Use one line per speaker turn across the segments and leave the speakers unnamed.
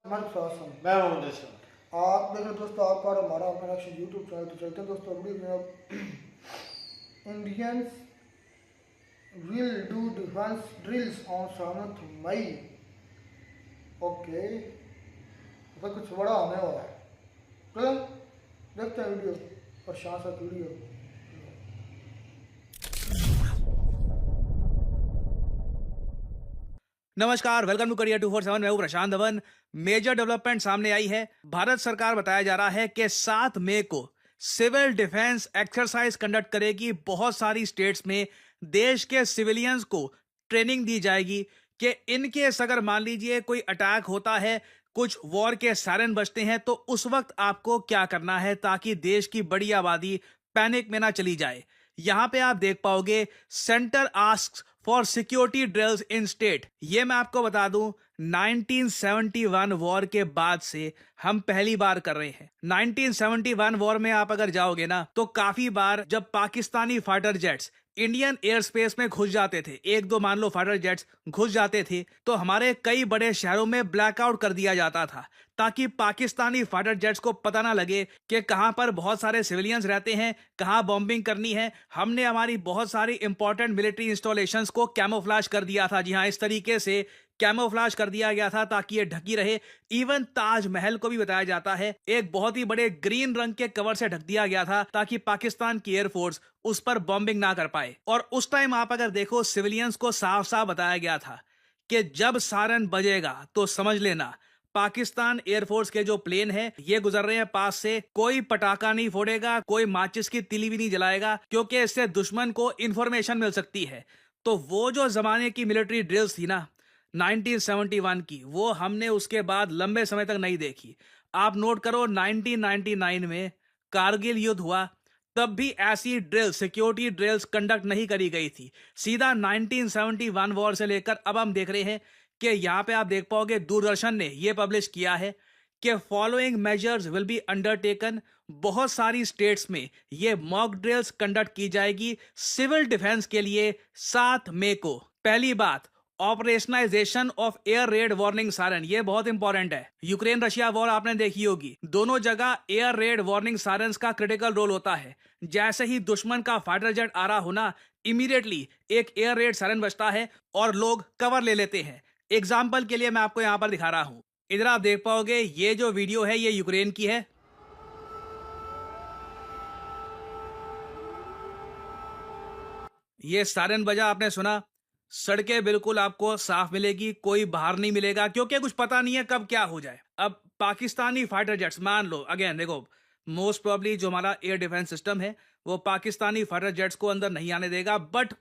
मैं मोहम्मद अशरफ।
आप देख रहे दोस्तों, आपका और हमारा अपना यूट्यूब चैनल। तो चलते हैं दोस्तों वीडियो में। Indians will do defence drills on 7 May. Okay, तो कुछ बड़ा होने वाला है। चलो देखते हैं वीडियो, और शानदार वीडियो।
नमस्कार, वेलकम टू करियर 247। मैं हूं प्रशांत धवन। मेजर डेवलपमेंट सामने आई है। भारत सरकार बताया जा रहा है कि 7 मई को सिविल डिफेंस एक्सरसाइज कंडक्ट करेगी। बहुत सारी स्टेट्स में देश के सिविलियंस को ट्रेनिंग दी जाएगी कि इनकेस अगर मान लीजिए कोई अटैक होता है, कुछ वॉर के सायरन बजते हैं, तो उस वक्त आपको क्या करना है ताकि देश की बड़ी आबादी पैनिक में ना चली जाए। यहां पे आप देख पाओगे centre asks for security drills in state. ये मैं आपको बता दूं, 1971 वॉर के बाद से हम पहली बार कर रहे हैं। 1971 वॉर में आप अगर जाओगे ना, तो काफी बार जब Pakistani fighter jets Indian air space में घुस जाते थे, एक दो मान लो फाइटर जेट्स घुस जाते थे, तो हमारे कई बड़े शहरों में ब्लैकआउट कर दिया जाता था ताकि पाकिस्तानी फाइटर जेट्स को पता ना लगे कि कहां पर बहुत सारे सिविलियंस रहते हैं, कहां बॉम्बिंग करनी है। हमने हमारी बहुत सारी इंपॉर्टेंट मिलिट्री इंस्टॉलेशंस को कैमोफ्लेज कर दिया था। जी हाँ, इस तरीके से कैमोफ्लेज कर दिया गया था ताकि ये ढकी रहे। इवन ताजमहल को भी बताया जाता है एक बहुत ही बड़े ग्रीन रंग के कवर से ढक दिया गया था ताकि पाकिस्तान की एयरफोर्स उस पर बॉम्बिंग ना कर पाए। और उस टाइम आप अगर देखो, सिविलियंस को साफ साफ बताया गया था कि जब सायरन बजेगा तो समझ लेना पाकिस्तान एयरफोर्स के जो प्लेन है ये गुजर रहे हैं पास से। कोई पटाखा नहीं फोड़ेगा, कोई माचिस की तिली भी नहीं जलाएगा, क्योंकि इससे दुश्मन को इंफॉर्मेशन मिल सकती है। तो वो जो जमाने की मिलिट्री ड्रिल्स थी ना 1971 की, वो हमने उसके बाद लंबे समय तक नहीं देखी। आप नोट करो, 1999 में कारगिल युद्ध हुआ, तब भी ऐसी ड्रिल, सिक्योरिटी ड्रिल्स कंडक्ट नहीं करी गई थी। सीधा 1971 वॉर से लेकर अब हम देख रहे हैं कि यहां पे आप देख पाओगे दूरदर्शन ने यह पब्लिश किया है कि following measures will be undertaken. बहुत सारी स्टेट्स में ये मॉक ड्रिल्स कंडक्ट की जाएगी सिविल डिफेंस के लिए 7 मई को। पहली बात, operationalisation of air red warning siren. ये बहुत इंपॉर्टेंट है। यूक्रेन रशिया वॉर आपने देखी होगी, दोनों जगह एयर रेड वार्निंग सायरन्स का क्रिटिकल रोल होता है। जैसे ही दुश्मन का फाइटर जेट आ रहा हो ना, इमीडिएटली एक एयर रेड सायरन बजता है और लोग कवर ले लेते हैं। एग्जाम्पल के लिए मैं आपको यहां पर दिखा रहा हूं, इधर आप देख पाओगे ये जो वीडियो है ये यूक्रेन की है। ये सायरन बजा, आपने सुना। सड़कें बिल्कुल आपको साफ मिलेगी, कोई बाहर नहीं मिलेगा, क्योंकि कुछ पता नहीं है कब क्या हो जाए। अब पाकिस्तानी फाइटर जेट्स, मान लो अगेन देखो, मोस्ट प्रोबेबली जो हमारा एयर डिफेंस सिस्टम है वो पाकिस्तानी फाइटर जेट्स को अंदर नहीं आने देगा। बट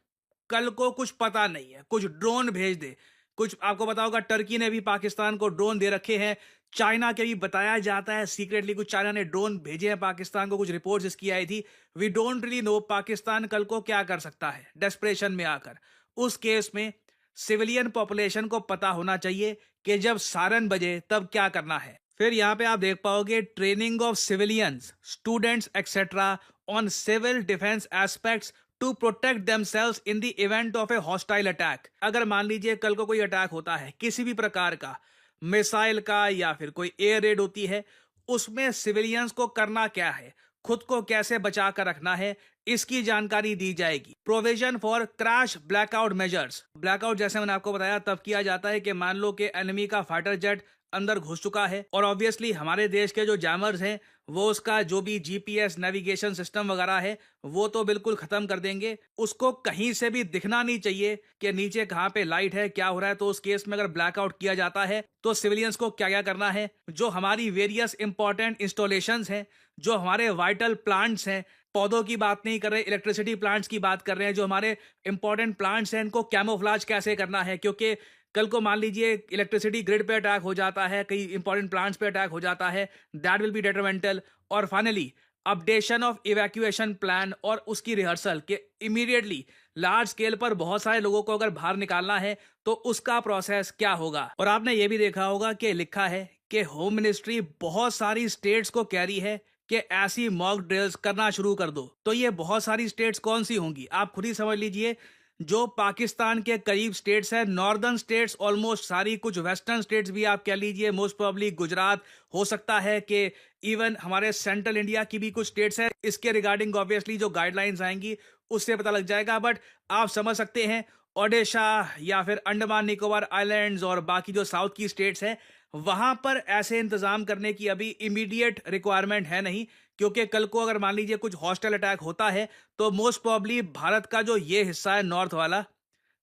कल को कुछ पता नहीं है, कुछ ड्रोन भेज दे। कुछ आपको पता होगा, टर्की ने भी पाकिस्तान को ड्रोन दे रखे हैं। चाइना के भी बताया जाता है सीक्रेटली कुछ चाइना ने ड्रोन भेजे हैं पाकिस्तान को, कुछ रिपोर्ट्स इसकी आई थी। We don't really know Pakistan कल को क्या कर सकता है डेस्परेशन में आकर। उस केस में सिविलियन पॉपुलेशन को पता होना चाहिए कि जब सायरन बजे तब क्या करना है। फिर यहां पे आप देख पाओगे training of civilians, students etcetera on civil defence aspects to protect themselves in the event of a hostile attack. अगर मान लीजिए कल को कोई अटैक होता है किसी भी प्रकार का, मिसाइल का या फिर कोई एयर रेड होती है, उसमें सिविलियंस को करना क्या है, खुद को कैसे बचा कर रखना है, इसकी जानकारी दी जाएगी। Provision for crash blackout measures. Blackout जैसे मैंने आपको बताया तब किया जाता है कि मान लो कि एनिमी का फाइटर जेट अंदर घुस चुका है, और ऑब्वियसली हमारे देश के जो जैमर्स हैं वो उसका जो भी जीपीएस नेविगेशन सिस्टम वगैरह है वो तो बिल्कुल खत्म कर देंगे। उसको कहीं से भी दिखना नहीं चाहिए कि नीचे कहां पे लाइट है, क्या हो रहा है। तो उस केस में अगर ब्लैकआउट किया जाता है तो सिविलियंस को क्या क्या करना है, जो हमारी वेरियस इंपॉर्टेंट इंस्टॉलेशंस हैं, जो हमारे वाइटल प्लांट्स हैं, पौधों की बात नहीं कर रहे, इलेक्ट्रिसिटी प्लांट्स की बात कर रहे हैं, जो हमारे इंपॉर्टेंट प्लांट्स हैं, इनको कैमोफ्लेज कैसे करना है। क्योंकि कल को मान लीजिए इलेक्ट्रिसिटी ग्रिड पे अटैक हो जाता है, कई इंपॉर्टेंट प्लांट्स पे अटैक हो जाता है, दैट विल बी डेट्रीमेंटल। और finally updation of evacuation plan और उसकी रिहर्सल के इमीडिएटली लार्ज स्केल पर बहुत सारे लोगों को अगर बाहर निकालना है तो उसका प्रोसेस क्या होगा। और आपने ये भी देखा होगा कि लिखा है कि होम मिनिस्ट्री बहुत सारी स्टेट्स को कह रही है कि ऐसी मॉक ड्रिल्स करना शुरू कर दो। तो ये बहुत सारी स्टेट्स कौन सी होंगी आप खुद ही समझ लीजिए। जो पाकिस्तान के करीब स्टेट्स है, नॉर्दर्न स्टेट्स ऑलमोस्ट सारी, कुछ वेस्टर्न स्टेट्स भी आप कह लीजिए, मोस्ट प्रोबेबली गुजरात, हो सकता है कि इवन हमारे सेंट्रल इंडिया की भी कुछ स्टेट्स है। इसके रिगार्डिंग ऑब्वियसली जो गाइडलाइंस आएंगी उससे पता लग जाएगा, बट आप समझ सकते हैं ओडिशा या फिर अंडमान निकोबार आइलैंड्स और बाकी जो साउथ की स्टेट्स है, वहां पर ऐसे इंतजाम करने की अभी इमीडिएट रिक्वायरमेंट है नहीं, क्योंकि कल को अगर मान लीजिए कुछ हॉस्टाइल अटैक होता है तो मोस्ट प्रोबेबली भारत का जो ये हिस्सा है नॉर्थ वाला,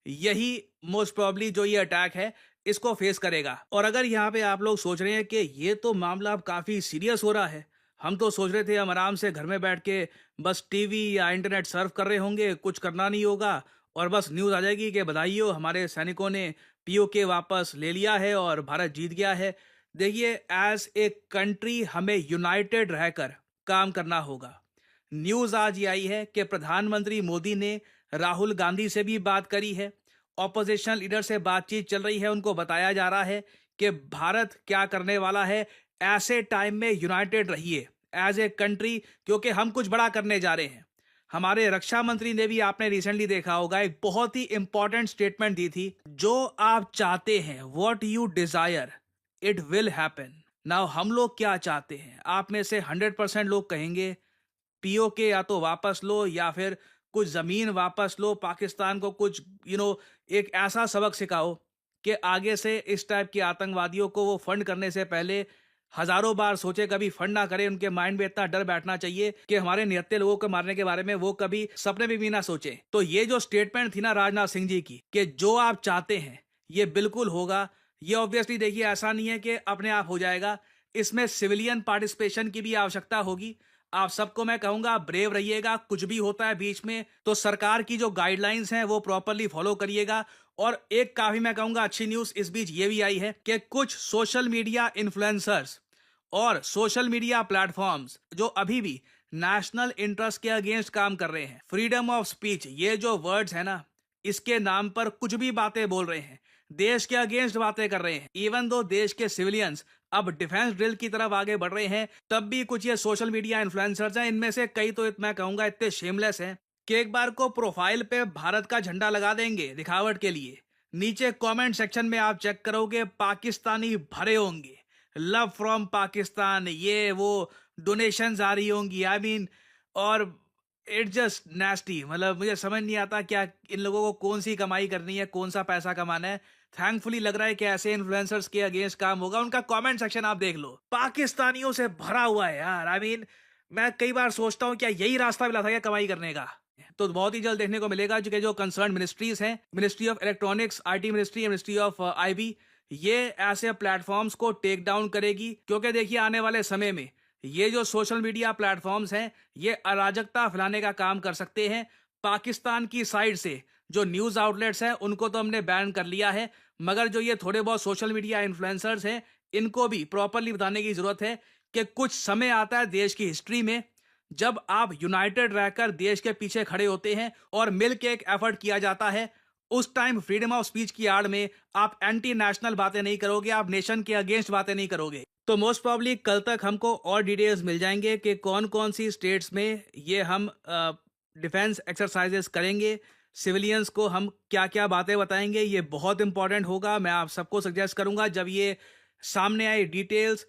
यही मोस्ट प्रोबेबली जो ये अटैक है इसको फेस करेगा। और अगर यहाँ पे आप लोग सोच रहे हैं कि ये तो मामला अब काफी सीरियस हो रहा है, हम तो सोच रहे थे हम आराम से घर में बैठ के बस टीवी या इंटरनेट सर्फ कर रहे होंगे, कुछ करना नहीं होगा और बस न्यूज आ जाएगी कि बधाई हो, हमारे सैनिकों ने पीओके वापस ले लिया है और भारत जीत गया है। देखिए, एज ए कंट्री हमें यूनाइटेड रहकर काम करना होगा। न्यूज आज ये आई है कि प्रधानमंत्री मोदी ने राहुल गांधी से भी बात करी है, ऑपोजिशन लीडर से बातचीत चल रही है, उनको बताया जा रहा है कि भारत क्या करने वाला है। ऐसे टाइम में यूनाइटेड रहिए एज ए कंट्री, क्योंकि हम कुछ बड़ा करने जा रहे हैं। हमारे रक्षा मंत्री ने भी, आपने रिसेंटली देखा होगा, एक बहुत ही इंपॉर्टेंट स्टेटमेंट दी थी, जो आप चाहते हैं, what you desire it will happen. Now हम लोग क्या चाहते हैं? आप में से 100% लोग कहेंगे पीओके या तो वापस लो या फिर कुछ जमीन वापस लो, पाकिस्तान को कुछ एक ऐसा सबक सिखाओ कि आगे से इस टाइप के आतंकवादियों को वो फंड करने से पहले हजारों बार सोचे, कभी फंड ना करे। उनके माइंड में इतना डर बैठना चाहिए कि हमारे निहत्थे लोगों को मारने के बारे में वो कभी सपने में भी ना सोचे। तो ये जो स्टेटमेंट थी ना राजनाथ सिंह जी की कि जो आप चाहते हैं ये बिल्कुल होगा, ये ऑब्वियसली देखिए ऐसा नहीं है कि अपने आप हो जाएगा, इसमें सिविलियन पार्टिसिपेशन की भी आवश्यकता होगी। आप सबको मैं कहूंगा ब्रेव रहिएगा, कुछ भी होता है बीच में तो सरकार की जो गाइडलाइंस हैं वो प्रॉपरली फॉलो करिएगा। और एक काफी मैं कहूंगा अच्छी न्यूज इस बीच ये भी आई है कि कुछ सोशल मीडिया इन्फ्लुएंसर्स और सोशल मीडिया प्लेटफॉर्म्स जो अभी भी नेशनल इंटरेस्ट के अगेंस्ट काम कर रहे हैं, फ्रीडम ऑफ स्पीच, ये जो वर्ड्स है ना, इसके नाम पर कुछ भी बातें बोल रहे हैं, देश के अगेंस्ट बातें कर रहे हैं। इवन दो देश के सिविलियंस अब डिफेंस ड्रिल की तरफ आगे बढ़ रहे हैं, तब भी कुछ ये सोशल मीडिया इन्फ्लुएंसर्स हैं, इनमें से कई तो मैं कहूंगा इतने शेमलेस हैं कि एक बार को प्रोफाइल पे भारत का झंडा लगा देंगे दिखावट के लिए, नीचे कमेंट सेक्शन में आप चेक करोगे पाकिस्तानी भरे होंगे, लव फ्रॉम पाकिस्तान, ये वो डोनेशंस आ रही होंगी, आई मीन, और इट्स जस्ट नेस्टी। मतलब मुझे समझ नहीं आता क्या इन लोगों को कौन सी कमाई करनी है, कौन सा पैसा कमाना है। थैंकफुली लग रहा है कि ऐसे इन्फ्लुएंसर्स के अगेंस्ट काम होगा। उनका कमेंट सेक्शन आप देख लो, पाकिस्तानियों से भरा हुआ है यार। आई मीन, मैं कई बार सोचता हूँ क्या यही रास्ता मिला था क्या कमाई करने का? तो बहुत ही जल्द देखने को मिलेगा जो कंसर्न मिनिस्ट्रीज हैं, ministry of electronics, IT ministry, ministry of IB, ये ऐसे प्लेटफॉर्म्स को टेक डाउन करेगी। क्योंकि देखिए आने वाले समय में ये जो सोशल मीडिया प्लेटफॉर्म्स हैं ये अराजकता फैलाने का काम कर सकते हैं। पाकिस्तान की साइड से जो न्यूज आउटलेट्स हैं उनको तो हमने बैन कर लिया है, मगर जो ये थोड़े बहुत सोशल मीडिया इन्फ्लुएंसर्स हैं इनको भी प्रॉपरली बताने की जरूरत है कि कुछ समय आता है देश की हिस्ट्री में जब आप यूनाइटेड रहकर देश के पीछे खड़े होते हैं और मिलकर एक एफर्ट किया जाता है। उस टाइम फ्रीडम ऑफ स्पीच की आड़ में आप एंटी नेशनल बातें नहीं करोगे, आप नेशन के अगेंस्ट बातें नहीं करोगे। तो मोस्ट प्रॉब्ली कल तक हमको और डिटेल्स मिल जाएंगे कि कौन कौन सी स्टेट्स में ये हम डिफेंस एक्सरसाइजेस करेंगे, सिविलियंस को हम क्या क्या बातें बताएंगे, ये बहुत इंपॉर्टेंट होगा। मैं आप सबको सजेस्ट करूंगा जब ये सामने आए डिटेल्स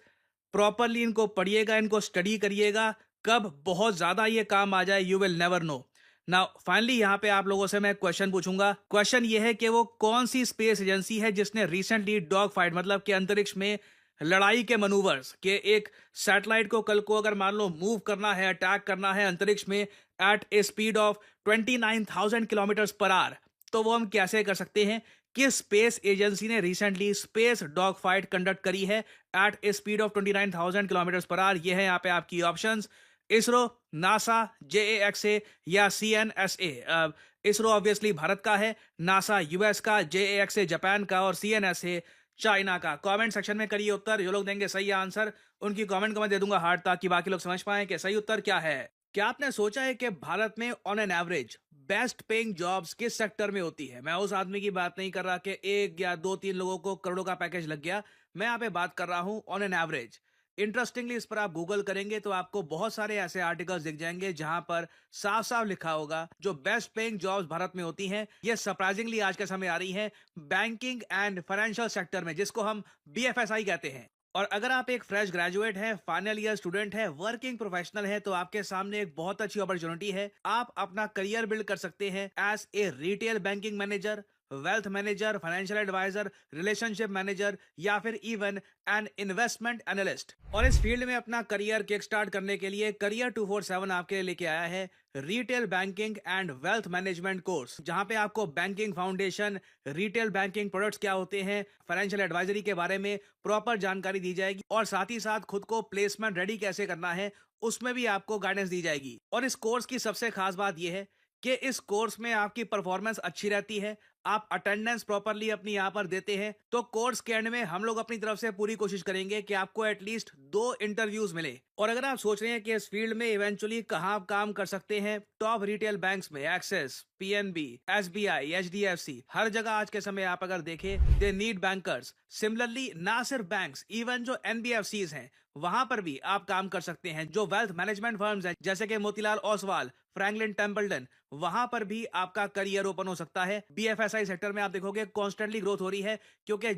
प्रॉपरली इनको पढ़िएगा, इनको स्टडी करिएगा, कब बहुत ज्यादा ये काम आ जाए you will never know. Now finally यहाँ पे आप लोगों से मैं क्वेश्चन पूछूंगा। क्वेश्चन ये है कि वो कौन सी स्पेस एजेंसी है जिसने रिसेंटली डॉग फाइट, मतलब कि अंतरिक्ष में लड़ाई के मनूवर्स के एक सैटेलाइट को कल को अगर मान लो मूव करना है, अटैक करना है अंतरिक्ष में at a speed of 29,000 kilometre per hour, तो वो हम कैसे कर सकते हैं? किस स्पेस एजेंसी ने recently space dog fight conduct करी है at a speed of 29,000 kilometre per hour? ये है यहाँ पे आपकी ऑप्शंस, इसरो, नासा, जेएएक्सए या सीएनएसए। इसरो ऑब्वियसली भारत का है, नासा यूएस का, जेएएक्सए जापान का और सीएनएसए चाइना का। कमेंट सेक्शन में करिए उत्तर, जो लोग देंगे सही आंसर उनकी कमेंट को मैं दे दूंगा हार्ट, ताकि बाकी लोग समझ पाएं कि सही उत्तर क्या है। क्या आपने सोचा है कि भारत में on an average best paying jobs किस सेक्टर में होती है? मैं उस आदमी की बात नहीं कर रहा कि एक या दो तीन लोगों को करोड़ों का पैकेज लग गया, मैं यहाँ पे बात कर रहा हूं ऑन एन एवरेज इंटरेस्टिंगली इस पर आप गूगल करेंगे तो आपको बहुत सारे ऐसे आर्टिकल्स दिख जाएंगे जहां पर साफ साफ लिखा होगा जो बेस्ट पेइंग जॉब्स भारत में होती हैं ये सरप्राइजिंगली आज के समय आ रही हैं बैंकिंग एंड फाइनेंशियल सेक्टर में, जिसको हम BFSI कहते हैं। और अगर आप एक फ्रेश ग्रेजुएट हैं, फाइनल ईयर स्टूडेंट हैं, वर्किंग प्रोफेशनल हैं, तो आपके सामने एक बहुत अच्छी अपॉर्चुनिटी है। आप अपना करियर बिल्ड कर सकते हैं as a retail banking manager, wealth manager, financial advisor, relationship manager या फिर इवन एन इन्वेस्टमेंट एनालिस्ट। और इस फील्ड में अपना करियर किक स्टार्ट करने के लिए करियर 247 आपके लिए लेके आया है retail banking and wealth management course, जहां पे आपको banking foundation, retail banking products क्या होते हैं, फाइनेंशियल एडवाइजरी के बारे में प्रॉपर जानकारी दी जाएगी और साथ ही साथ खुद को प्लेसमेंट रेडी कैसे करना है उसमें भी आपको गाइडेंस दी जाएगी। और इस कोर्स की सबसे खास बात यह है कि इस कोर्स में आपकी परफॉर्मेंस अच्छी रहती है, आप अटेंडेंस प्रॉपरली अपनी यहाँ पर देते हैं, तो कोर्स के एंड में हम लोग अपनी तरफ से पूरी कोशिश करेंगे कि आपको एटलीस्ट 2 इंटरव्यूज मिले। और अगर आप सोच रहे हैं कि इस फील्ड में इवेंचुअली कहाँ आप काम कर सकते हैं, टॉप रिटेल बैंक्स में एक्सिस, PNB, SBI, HDFC, हर जगह आज के समय आप अगर देखें दे नीड बैंकर्स। सिमिलरली ना सिर्फ बैंक्स, इवन जो NBFCs हैं वहां पर भी आप काम कर सकते हैं। जो वेल्थ मैनेजमेंट फर्म्स हैं जैसे कि मोतीलाल ओसवाल, फ्रैंकलिन टेम्पल्टन, वहां पर भी आपका करियर ओपन हो सकता है। BFSI सेक्टर में आप देखोगे कॉन्स्टेंटली ग्रोथ हो रही है क्योंकि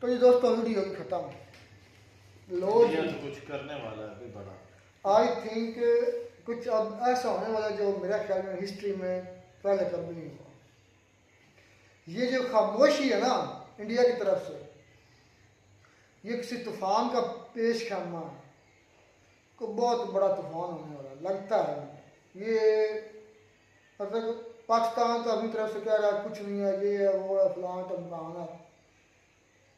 तो ये दोस्तों वीडियो भी खत्म। लो
ये तो कुछ करने वाला है अभी बड़ा।
आई थिंक कुछ अब ऐसा होने वाला जो मेरा ख्याल में हिस्ट्री में पहले कभी नहीं हुआ। ये जो खामोशी है ना इंडिया की तरफ से, ये किसी तूफान का पेश खैमा है, को बहुत बड़ा तूफान होने वाला लगता है। ये मतलब पाकिस्तान तो अपनी तरफ से कह रहा है कुछ नहीं है, ये है वो है फलाना टमकाना,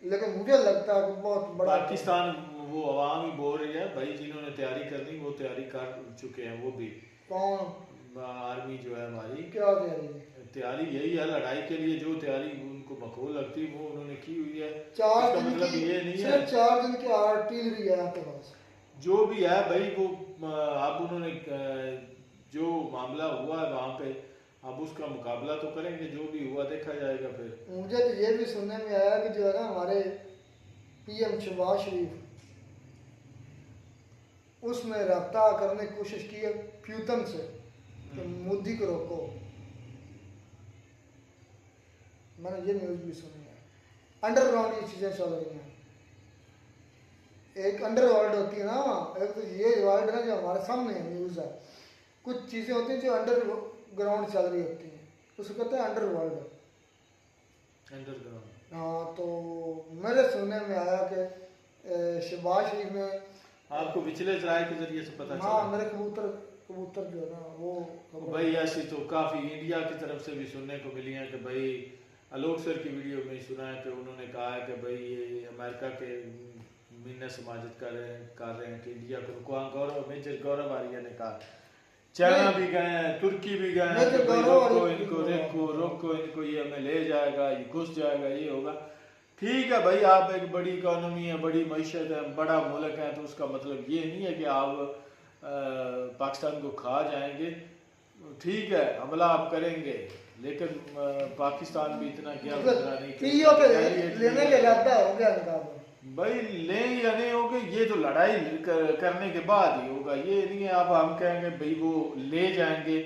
लेकिन मुझे लगता है कि बहुत बड़ा
पाकिस्तान वो अवाम ही बोल रही है भाई, जिन्होंने तैयारी करनी वो तैयारी कर चुके हैं। वो भी
कौन
आर्मी जो है हमारी
क्या
तैयारी यही है लड़ाई के लिए, जो तैयारी उनको मखौल लगती है वो उन्होंने की हुई है।
4
इसका
दिन
मतलब
की
ये नहीं है
सिर्फ 4 दिन की आर्टिलरी है आपके पास,
जो भी है भाई वो अब उन्होंने जो मामला हुआ है वहाँ पे अब उसका मुकाबला तो करेंगे, जो भी हुआ देखा जाएगा। फिर
मुझे तो ये भी सुनने में आया कि जो है ना हमारे PM शहबाज शरीफ, उसने रब्ता करने की कोशिश की है प्यूतन से कि मोदी को रोको। मैंने ये न्यूज़ भी सुनी है। अंडरग्राउंड ये चीज़ें चल रही हैं। एक अंडरवर्ल्ड होती है ना, एक तो ये वर्ल्ड है जो हमारे सामने न्यूज़ है। कुछ चीज़ें होती हैं जो अंडरग्राउंड चल रही होती हैं, उसको कहते हैं अंडरवर्ल्ड।
अंडरग्राउंड।
हाँ, तो मेरे सुनने में आया कि शहबाज शरीफ ने
आपको पिछले जराये के जरिए से पता चला?
हाँ, मेरे कबूतर जो है ना वो
भाई ऐसी तो काफ़ी इंडिया की तरफ से भी सुनने को मिली है कि भाई आलोक सर की वीडियो में सुना है कि उन्होंने कहा है कि भाई ये अमेरिका के मिन्नत समाजत कर रहे हैं कि इंडिया को मेजर गौरव आर्या ने कहा। चाइना भी गए हैं, तुर्की भी गए हैं कि भाई रोको इनको ये हमें ले जाएगा, ये घुस जाएगा, ये होगा। ठीक है भाई, आप एक बड़ी इकोनॉमी है, बड़ी मईशत है, बड़ा मुल्क है, तो उसका मतलब ये नहीं है कि आप पाकिस्तान को खा जाएंगे। ठीक है, हमला आप करेंगे, लेकिन पाकिस्तान भी इतना क्या नहीं
लेने के इरादा हो गया
भाई, लें या नहीं होगा ये तो लड़ाई करने के बाद ही होगा। ये नहीं है आप हम कहेंगे भाई वो ले जाएंगे,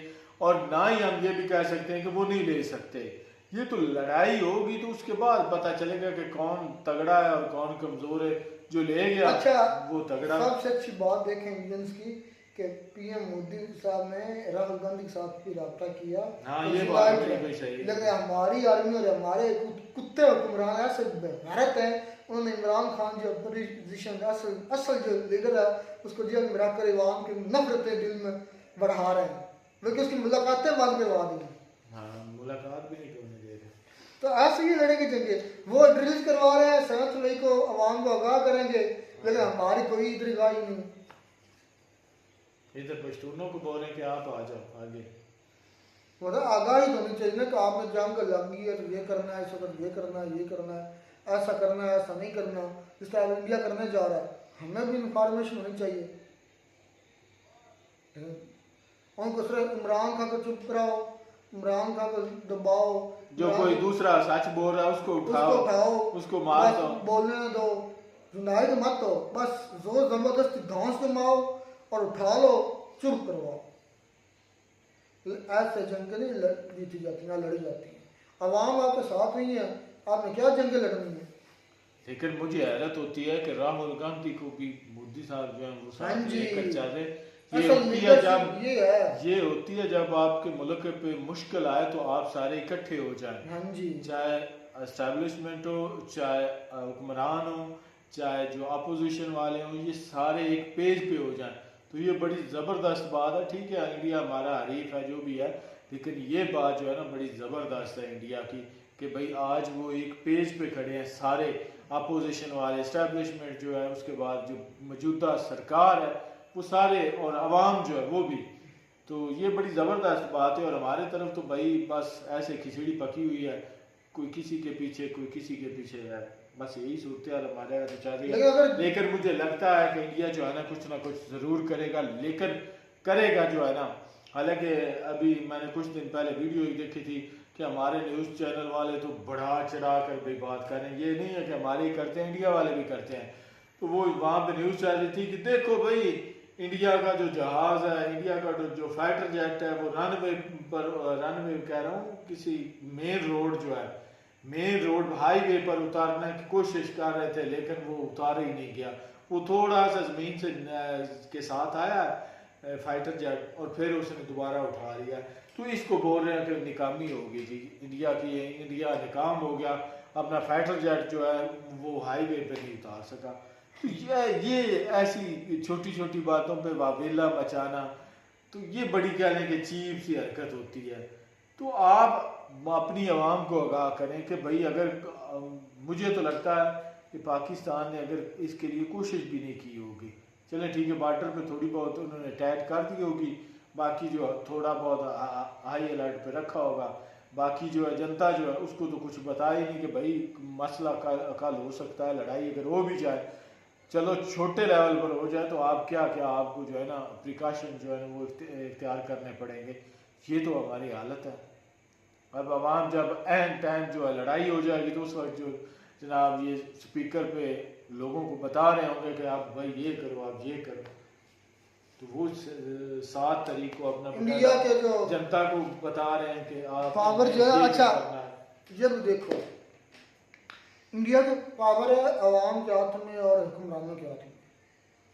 और ना ही हम ये भी कह सकते हैं कि वो नहीं ले सकते। ये तो लड़ाई होगी तो उसके बाद पता चलेगा कि कौन तगड़ा है और कौन कमजोर है। जो ले गया
अच्छा,
वो तगड़ा।
सबसे अच्छी बात देखें इंडियंस की कि PM मोदी साहब ने राहुल गांधी के साथ भी रब्ता किया।
हाँ, ये बात बिल्कुल सही है।
लेकिन हमारी आर्मी और हमारे कुत्ते हुक्मरान ऐसे भारत है, उन्होंने इमरान खान जो अपोजिशन असल जो लीडर है उसको जेल में रखकर इवान की नफरतें दिल में बढ़ा रहे हैं, बल्कि उसकी मुलाकातें बंद करवा दी।
हाँ, मुलाकात भी नहीं करने दे रहे।
तो ऐसे ही लड़ेंगे जंगे। वो ड्रिल्स करवा रहे हैं, 7 जुलाई को अवाम को आगाह करेंगे, लेकिन हमारी कोई इधर गाही नहीं।
इधर पश्तूनों को बोल रहे हैं कि आप आ जाओ आगे।
मतलब आगाही होनी चाहिए ना कि आपने जंग लगी है तो ये करना है, इस वक्त ये करना है, ये करना है, ऐसा करना है, ऐसा नहीं करना, जिस तरह इंडिया करने जा रहा है, हमें भी इंफॉर्मेशन होनी चाहिए। उनको सिर्फ इमरान खान को चुप कराओ, इमरान खान को दबाओ,
जो कोई दूसरा सच बोल रहा है उसको उठाओ, उसको मार दो,
बोलने दो, यूनाइट मत हो, बस जोर जबरदस्ती घास जमाओ और उठा लो, चुप करवाओ। ऐसे जंगें नहीं जीती जाती, ना लड़ी जाती हैं। अवाम आपके साथ नहीं है, आपने क्या जंगें लड़नी है।
लेकिन मुझे हैरत होती है कि राहुल गांधी को भी मोदी साहब जो है वो
हाँ
साथ
जी।
लेकर जा रहे। ये
असल
होती है जब
लीडरशिप ये है।
ये होती है जब आपके मुल्क पे मुश्किल आए तो आप सारे इकट्ठे हो जाएं,
हाँ जी।
चाहे एस्टेब्लिशमेंट हो, चाहे हुक्मरान हो, चाहे जो अपोजिशन वाले हों, ये सारे एक पेज पे हो जाएं। तो ये बड़ी ज़बरदस्त बात है। ठीक है, इंडिया हमारा हरीफ है जो भी है, लेकिन ये बात जो है ना बड़ी ज़बरदस्त है इंडिया की कि भाई आज वो एक पेज पे खड़े हैं सारे अपोजिशन वाले, एस्टेब्लिशमेंट जो है, उसके बाद जो मौजूदा सरकार है वो सारे, और अवाम जो है वो भी। तो ये बड़ी ज़बरदस्त बात है। और हमारे तरफ तो भाई बस ऐसे खिचड़ी पकी हुई है, कोई किसी के पीछे कोई किसी के पीछे है, बस यही सूरत हाल हमारे यहाँ तो चल रही है। लेकिन मुझे लगता है कि इंडिया जो है ना कुछ ज़रूर करेगा, लेकिन करेगा जो है ना। हालांकि अभी मैंने कुछ दिन पहले वीडियो ही देखी थी कि हमारे न्यूज़ चैनल वाले तो बढ़ा चढ़ा कर भाई बात कर रहे हैं। ये नहीं है कि हमारे ही करते हैं, इंडिया वाले भी करते हैं। तो वो वहाँ पे न्यूज़ चल रही थी कि देखो भाई इंडिया का जो जहाज़ है, इंडिया का जो फाइटर जेट है, वो रनवे कह रहा हूँ, किसी मेन रोड जो है, मेन रोड हाईवे पर उतारने की कोशिश कर रहे थे, लेकिन वो उतार ही नहीं गया। वो थोड़ा सा ज़मीन से के साथ आया फाइटर जेट और फिर उसने दोबारा उठा लिया। तो इसको बोल रहे हैं कि निकामी होगी जी इंडिया की, इंडिया निकाम हो गया, अपना फाइटर जेट जो है वो हाईवे पे नहीं उतार सका। तो ये ऐसी छोटी छोटी बातों पे वावेला मचाना, तो ये बड़ी कहने की चीप सी हरकत होती है। तो आप अपनी आवाम को आगाह करें कि भाई अगर मुझे तो लगता है कि पाकिस्तान ने अगर इसके लिए कोशिश भी नहीं की होगी, चलें ठीक है, बॉर्डर पे थोड़ी बहुत उन्होंने टाइट कर दी होगी, बाकी जो थोड़ा बहुत हाई अलर्ट पे रखा होगा, बाकी जो है जनता जो है उसको तो कुछ बताया ही नहीं कि भाई मसला कल हो सकता है, लड़ाई अगर हो भी जाए, चलो छोटे लेवल पर हो जाए तो आप क्या आपको जो है ना प्रिकॉशन जो है ना वो इख्तियार करने पड़ेंगे। ये तो हमारी हालत है। अब आवाम जब एन टाइम जो है लड़ाई हो जाएगी तो उस वक्त जो जनाब ये स्पीकर पे लोगों को बता रहे होंगे कि आप भाई ये करो, आप ये करो, तो वो 7 तारीख को अपना
इंडिया के जो
जनता को बता रहे हैं कि आप
पावर जो है। अच्छा ये भी देखो, इंडिया की पावर है अवाम के हाथ में और हुक्मरानों के हाथ में,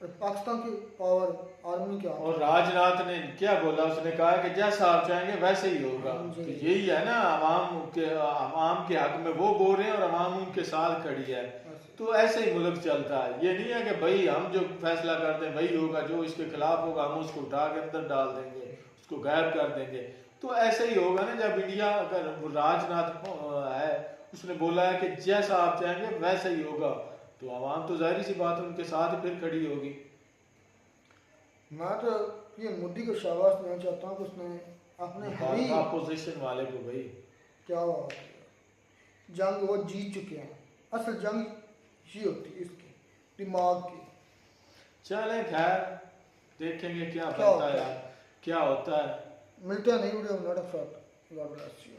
और पाकिस्तान की पावर आर्मी के हाथ में।
और राजनाथ ने क्या बोला, उसने कहा कि जैसा आप चाहेंगे वैसे ही होगा। तो यही है ना, अवाम के हक में वो बोल रहे हैं और अवाम उनके साथ खड़ी है। तो ऐसे ही मुल्क चलता है। ये नहीं है कि भाई हम जो फैसला करते हैं वही होगा, जो इसके खिलाफ होगा हम उसको उठा के अंदर डाल देंगे, उसको गायब कर देंगे। तो ऐसे ही होगा ना, जब इंडिया अगर राजनाथ है उसने बोला है कि जैसा आप चाहेंगे वैसा ही होगा, तो आवाम तो जाहिर सी बात है उनके साथ ही फिर खड़ी होगी।
मैं तो ये मोदी को शाबाश देना चाहता हूँ कि उसने अपने
अपोजिशन वाले को भाई
क्या बात है, जंग वो जीत चुके हैं। असल जंग ये होती है इसकी दिमाग की।
चलें खैर देखेंगे क्या बनता है, क्या होता है।
मिलते हैं नई वीडियो में। God bless you.